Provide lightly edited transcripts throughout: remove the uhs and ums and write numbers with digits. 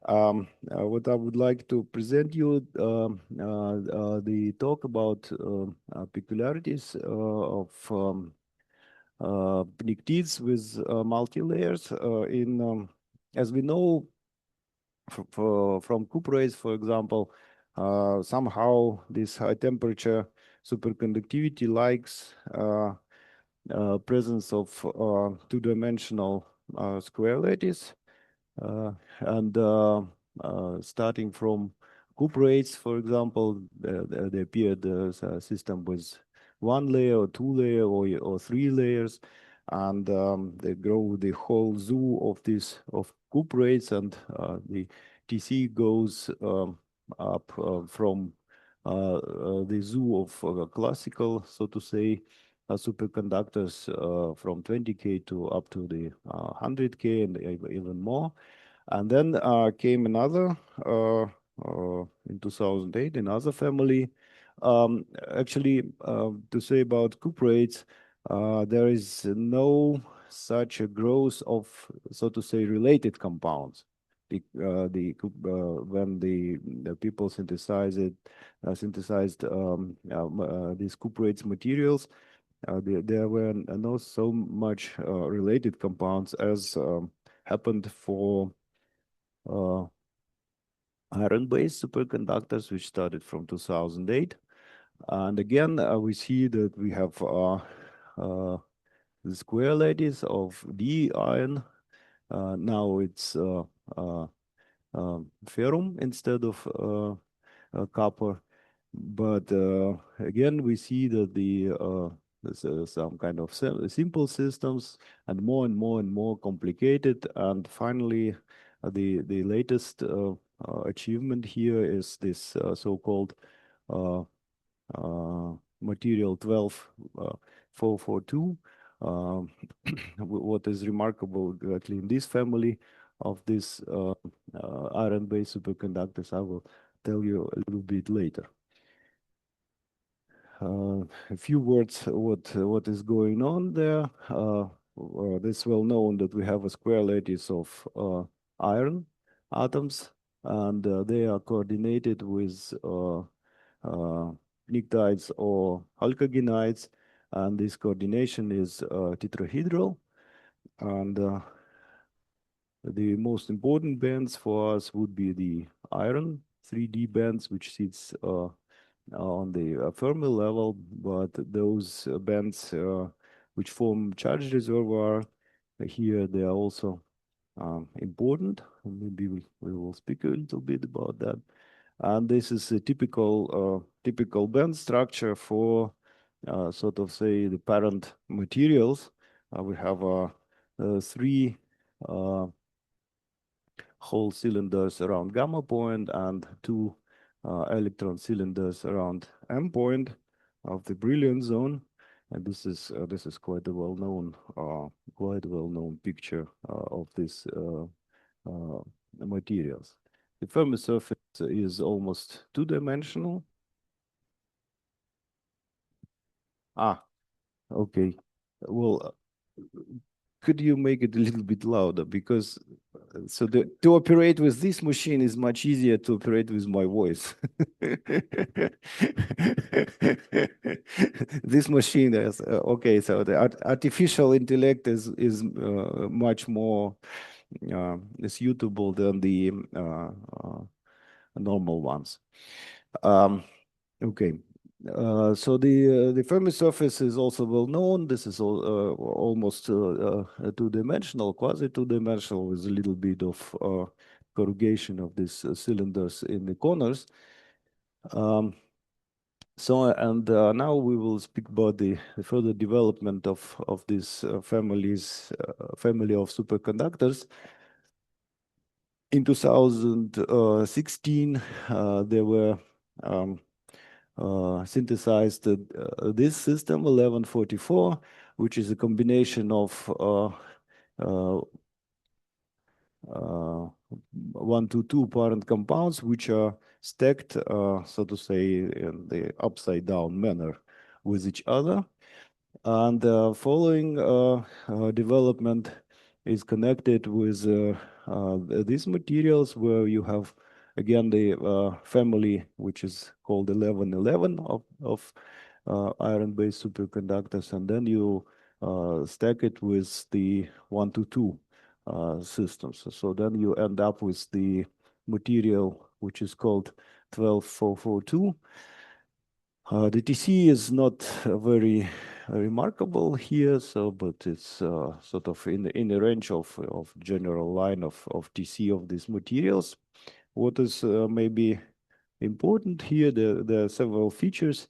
What I would like to present you the talk about peculiarities of pnictides with multi-layers. As we know from cuprates, for example, somehow this high temperature superconductivity likes presence of two-dimensional square lattice. And starting from cuprates, for example, they appeared as a system with one layer or two layer or three layers, and they grow the whole zoo of this of cuprates, and the TC goes up from the zoo of classical, so to say, superconductors from 20K to up to the 100K and even more. And then came another in 2008, another family. Actually, to say about cuprates, there is no such a growth of, so to say, related compounds. When the people synthesized these cuprates materials, there were not so much related compounds as happened for iron-based superconductors, which started from 2008. And again, we see that we have the square lattice of D iron. Now it's ferrum instead of copper. But again, we see that there's some kind of simple systems and more complicated. And finally, the latest achievement here is this so-called material 12442. What is remarkable exactly in this family of this iron-based superconductors, I will tell you a little bit later. A few words what is going on there. It's well known that we have a square lattice of iron atoms, and they are coordinated with pnictides or alkagenides, and this coordination is tetrahedral. And the most important bands for us would be the iron 3D bands, which sits on the Fermi level, but those bands which form charge reservoir, here they are also important. Maybe we will speak a little bit about that. And this is a typical band structure for sort of say the parent materials. We have three whole cylinders around gamma point and two electron cylinders around M point of the brilliant zone. And this is quite a well-known picture of this materials. The Fermi surface is almost two-dimensional. Okay. Well, could you make it a little bit louder? Because to operate with this machine is much easier to operate with my voice. This machine is okay. So the artificial intellect is much more suitable than the normal ones. Okay. So the Fermi surface is also well known. This is almost two-dimensional, quasi two-dimensional, with a little bit of corrugation of these cylinders in the corners. Now we will speak about the further development of this family of superconductors. In 2016, there were synthesized this system 1144, which is a combination of 1 to 2 parent compounds, which are stacked, so to say, in the upside down manner with each other. And following development is connected with these materials where you have again the family which is called 1111 of iron-based superconductors, and then you stack it with the 1 to 2 systems. So then you end up with the material which is called 12442. The TC is not very remarkable here, so but it's sort of in the range of general line of TC of these materials. What is maybe important here, there are several features.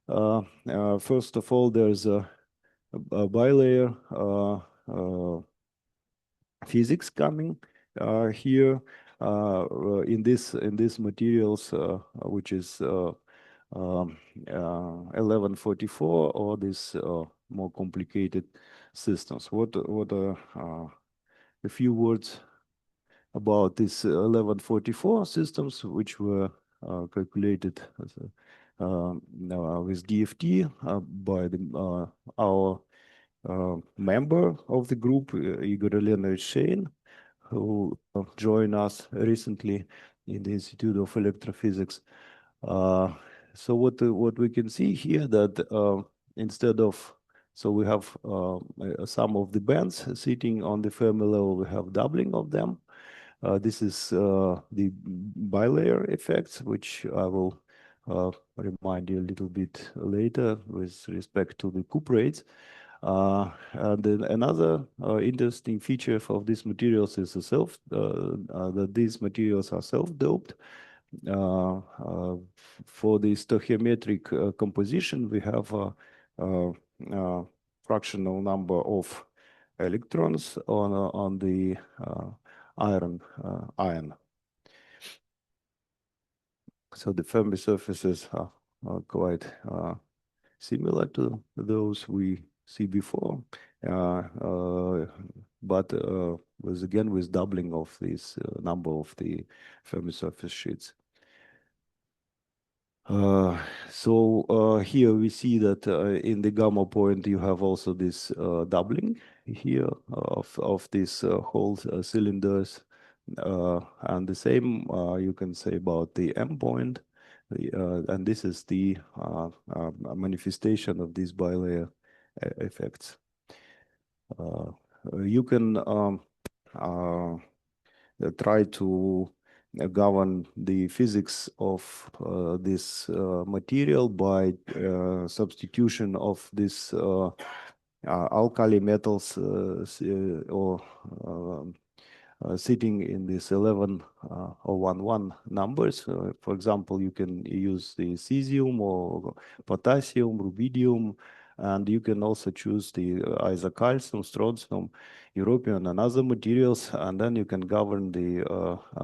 First of all, there's a bilayer physics coming here in this materials, which is 1144, or this more complicated systems. What a few words about these 1144 systems, which were calculated with DFT by our member of the group, Igor Nekrasov, who joined us recently in the Institute of Electrophysics. So what we can see here that instead of, so we have some of the bands sitting on the Fermi level, we have doubling of them. This is the bilayer effects, which I will remind you a little bit later with respect to the cuprates. And then another interesting feature of these materials is that these materials are self-doped. For the stoichiometric composition, we have a fractional number of electrons on the iron. So the Fermi surfaces are quite similar to those we see before, but with doubling of this number of the Fermi surface sheets. Here we see that in the gamma point you have also this doubling here of these whole cylinders, and the same you can say about the M point, and this is the manifestation of these bilayer effects. You can try to govern the physics of this material by substitution of this alkali metals or sitting in this 11 or 11 numbers. For example, you can use the cesium or potassium, rubidium, and you can also choose the either calcium, strontium, europium, and other materials, and then you can govern the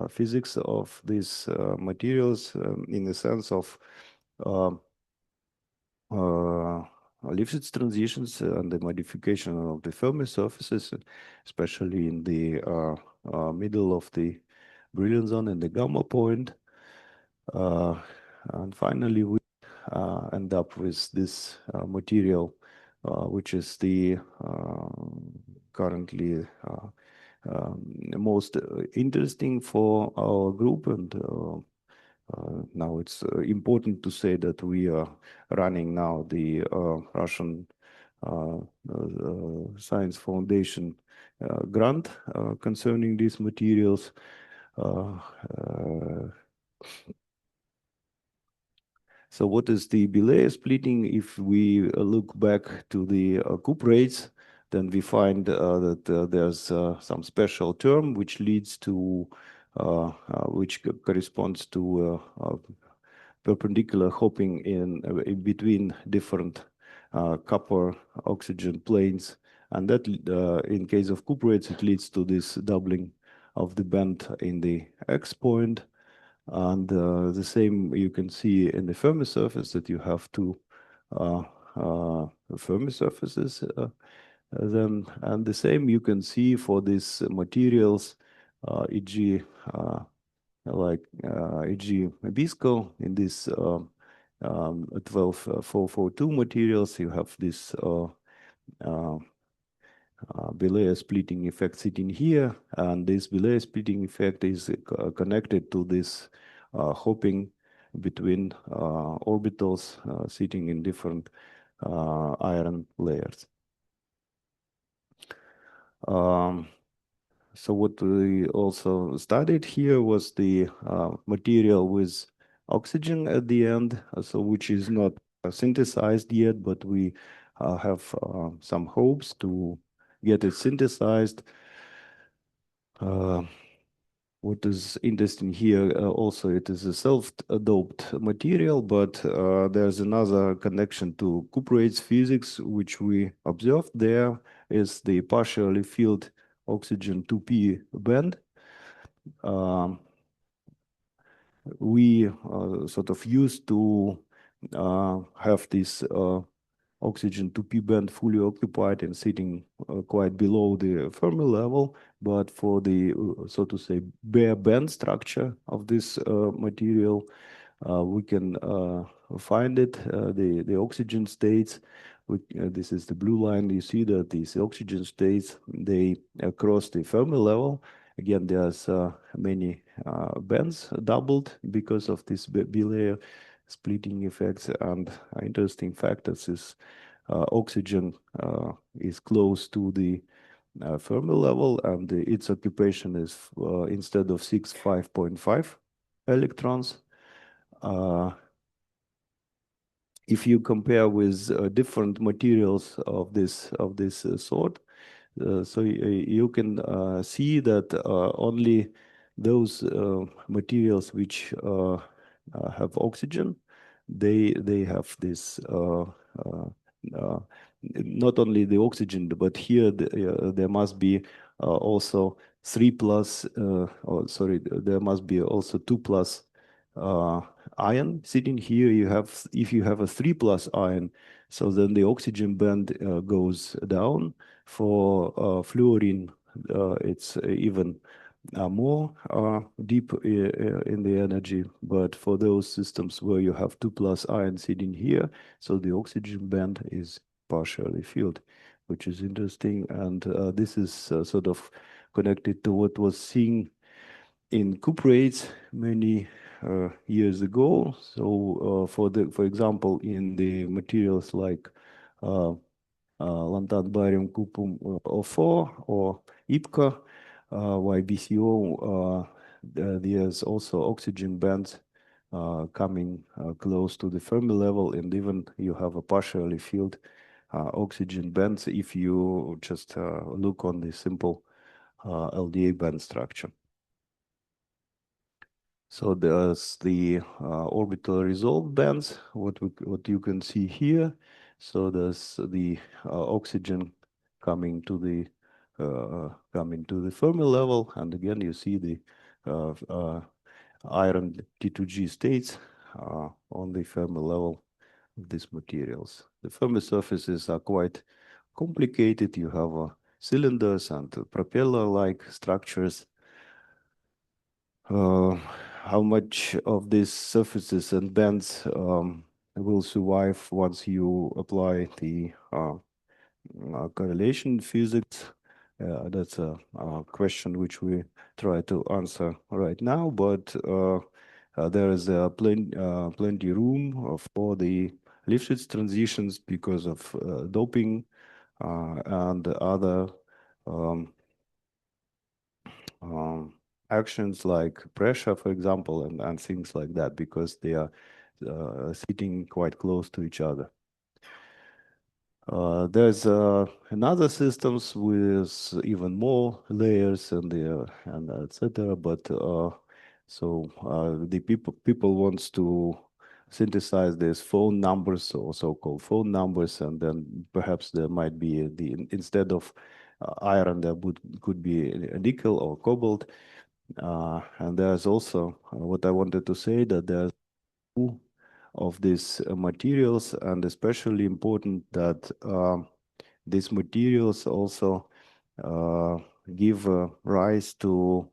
physics of these materials in the sense of Lifshitz transitions and the modification of the Fermi surfaces, especially in the middle of the brilliant zone and the gamma point. And finally, we end up with this material, which is the currently most interesting for our group. And now it's important to say that we are running now the Russian Science Foundation grant concerning these materials. So what is the bilayer splitting? If we look back to the cuprates, then we find that there's some special term which leads to which corresponds to perpendicular hopping in between different copper oxygen planes, and that in case of cuprates it leads to this doubling of the band in the X point. And the same you can see in the Fermi surface, that you have two Fermi surfaces then, and the same you can see for these materials, e.g. E.g. Bisco in this 12442 materials, you have this bilayer splitting effect sitting here, and this bilayer splitting effect is connected to this hopping between orbitals sitting in different iron layers. So what we also studied here was the material with oxygen at the end, so which is not synthesized yet, but we have some hopes to get it synthesized. What is interesting here also, it is a self-doped material, but there's another connection to cuprates physics, which we observed there is the partially filled oxygen 2p band. We sort of used to have this oxygen 2p band fully occupied and sitting quite below the Fermi level, but for the, so to say, bare band structure of this material, we can find it, the oxygen states. This is the blue line. You see that these oxygen states, they cross the Fermi level. Again, there's many bands doubled because of this bilayer splitting effects, and interesting fact that this oxygen is close to the Fermi level, and its occupation is instead of 6, 5.5 electrons. If you compare with different materials of this sort, so you can see that only those materials which have oxygen, they have this uh, not only the oxygen, but here there must be also 3 plus, or sorry, there must be also 2 plus ion sitting here. You have, if you have a 3 plus ion, so then the oxygen band goes down. For fluorine, it's even more deep in the energy, but for those systems where you have 2 plus ion sitting here, so the oxygen band is partially filled, which is interesting. And this is sort of connected to what was seen in cuprates many years ago. So for example, in the materials like lanthan barium cupum 04 or IPCA, YBCO, there's also oxygen bands coming close to the Fermi level, and even you have a partially filled oxygen bands if you just look on the simple LDA band structure. So there's the orbital resolved bands, what you can see here. So there's the oxygen coming to the Fermi level, and again you see the iron T2G states on the Fermi level of these materials. The Fermi surfaces are quite complicated. You have cylinders and propeller-like structures. How much of these surfaces and bands will survive once you apply the correlation physics? That's a question which we try to answer right now, but there is plenty room for the Lifshitz transitions because of doping and other actions like pressure, for example, and things like that, because they are sitting quite close to each other. There's another systems with even more layers and etc. But the people wants to synthesize these phone numbers or so-called phone numbers, and then perhaps there might be instead of iron there could be nickel or cobalt. And there's also what I wanted to say, that there's two of these materials, and especially important that these materials also give rise to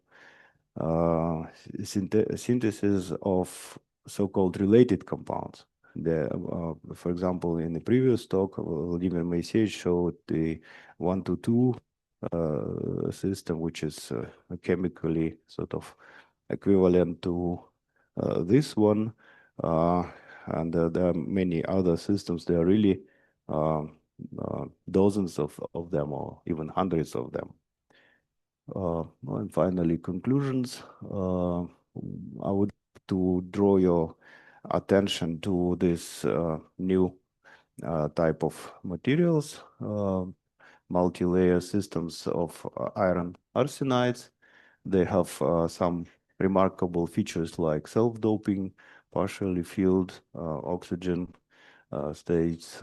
synthesis of so-called related compounds. for example, in the previous talk, Vladimir Moisеевич showed the 1-to-2 system, which is chemically sort of equivalent to this one. And there are many other systems. There are really dozens of them, or even hundreds of them. And finally, conclusions. I would like to draw your attention to this new type of materials, multi-layer systems of iron arsenides. They have some remarkable features like self-doping, partially filled oxygen states,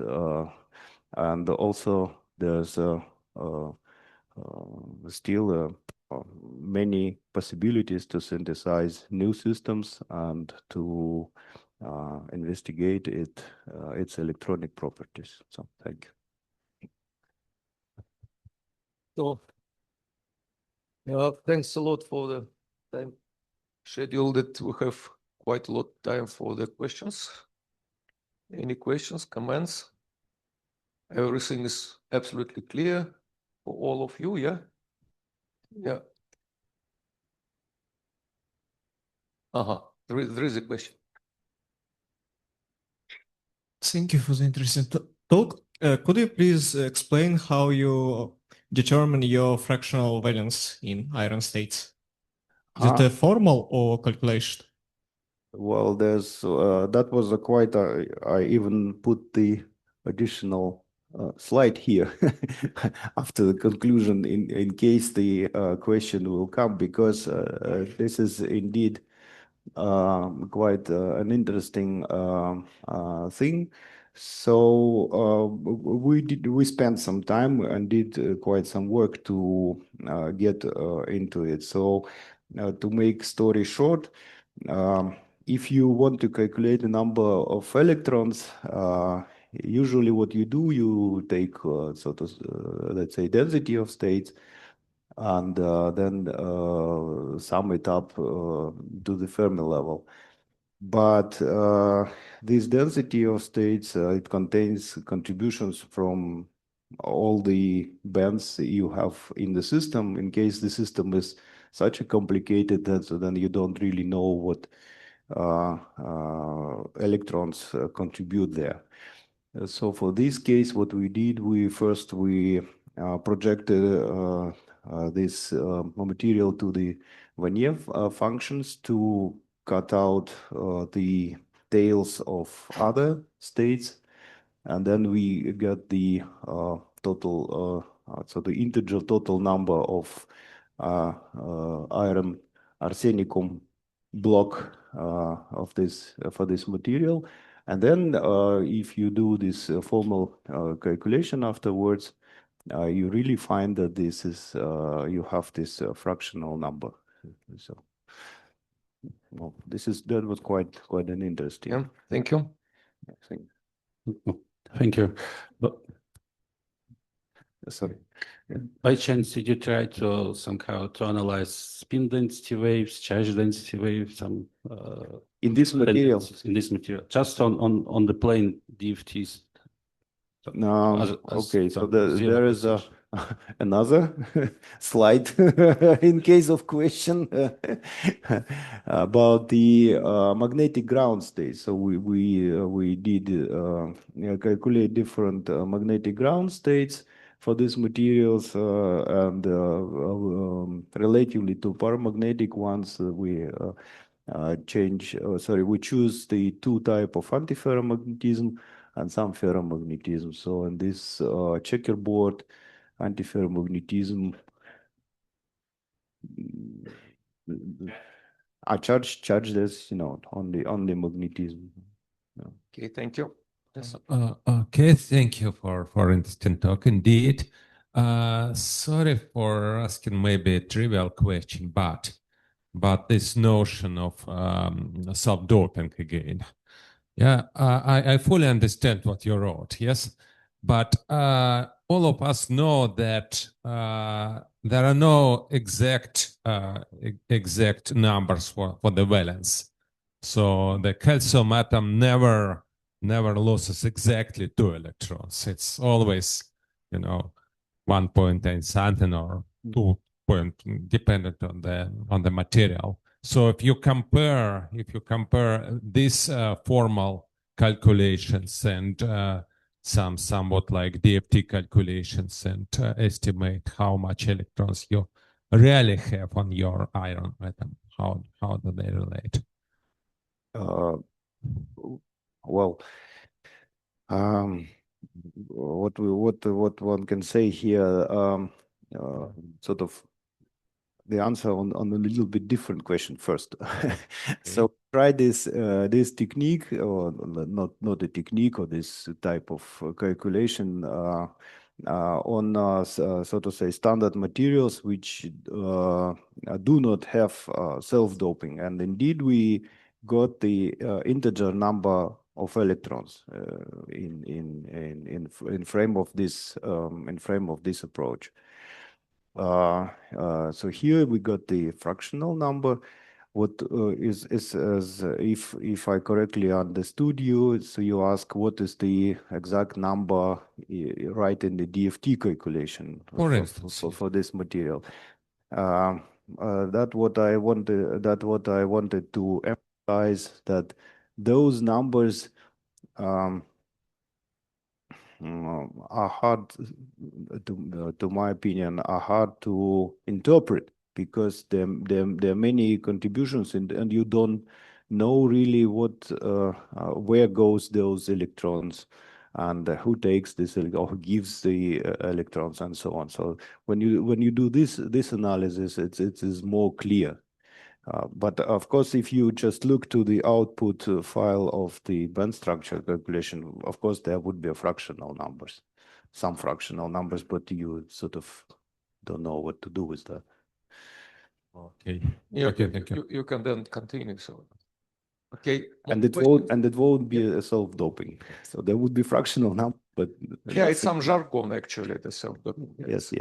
and also there's still many possibilities to synthesize new systems and to investigate its electronic properties. So thank you. So, thanks a lot for the time schedule that we have quite a lot of time for the questions. Any questions, comments? Everything is absolutely clear for all of you, yeah? Yeah. There is a question. Thank you for the interesting talk. Could you please explain how you determine your fractional valence in iron states? Is it a formal or calculation? Well, there's that was a quite. I even put the additional slide here after the conclusion, in case the question will come, because this is indeed quite an interesting thing. So we spent some time and did quite some work to get into it. So to make story short, if you want to calculate the number of electrons, usually what you do, you take sort of let's say density of states, and then sum it up to the Fermi level. But this density of states, it contains contributions from all the bands you have in the system, in case the system is such a complicated that so then you don't really know what electrons contribute there. So for this case, what we did, we projected this material to the Vanier functions to cut out the tails of other states, and then we get the total, so the integer total number of iron arsenicum block of this for this material. And then if you do this formal calculation afterwards, you really find that this is you have this fractional number. So well, that was quite an interesting. Yeah, thank you. Thing. Thank you. But sorry. By chance, did you try to somehow to analyze spin density waves, charge density waves, some in this material? In this material, just on the plane DFTs. Okay, so there is another slide in case of question about the magnetic ground state. So we did calculate different magnetic ground states for these materials, and relatively to paramagnetic ones, we we choose the two type of antiferromagnetism and some ferromagnetism. So in this checkerboard, antiferromagnetism are chargeless, only magnetism. Okay, thank you. Yes. Okay, thank you for interesting talk indeed. Sorry for asking maybe a trivial question, but this notion of self-doping again. Yeah, I fully understand what you wrote, yes, but all of us know that there are no exact numbers for the valence. So the calcium atom never never loses exactly 2 electrons. It's always, 1.8 something or 2 point, dependent on the material. So if you compare these formal calculations and somewhat like DFT calculations and estimate how much electrons you really have on your iron atom, how do they relate? Well, what one can say here, sort of the answer on a little bit different question first. So try this technique, or not a technique, or this type of calculation on so to say standard materials which do not have self-doping, and indeed we got the integer number of electrons in frame of this approach. So here we got the fractional number. What is if I correctly understood you, so you ask what is the exact number right in the DFT calculation for this material. That what I wanted to emphasize, that those numbers are hard, to my opinion, are hard to interpret, because there are many contributions, and you don't know really what where goes those electrons, and who takes this or who gives the electrons, and so on. So when you do this analysis, it is more clear. But of course, if you just look to the output file of the band structure calculation, of course, there would be some fractional numbers, but you sort of don't know what to do with that. Okay. Yeah, Okay, thank you. You can then continue. So, okay. And it won't be a self-doping. So there would be fractional number, but yeah, it's some jargon actually. The self-doping. yes.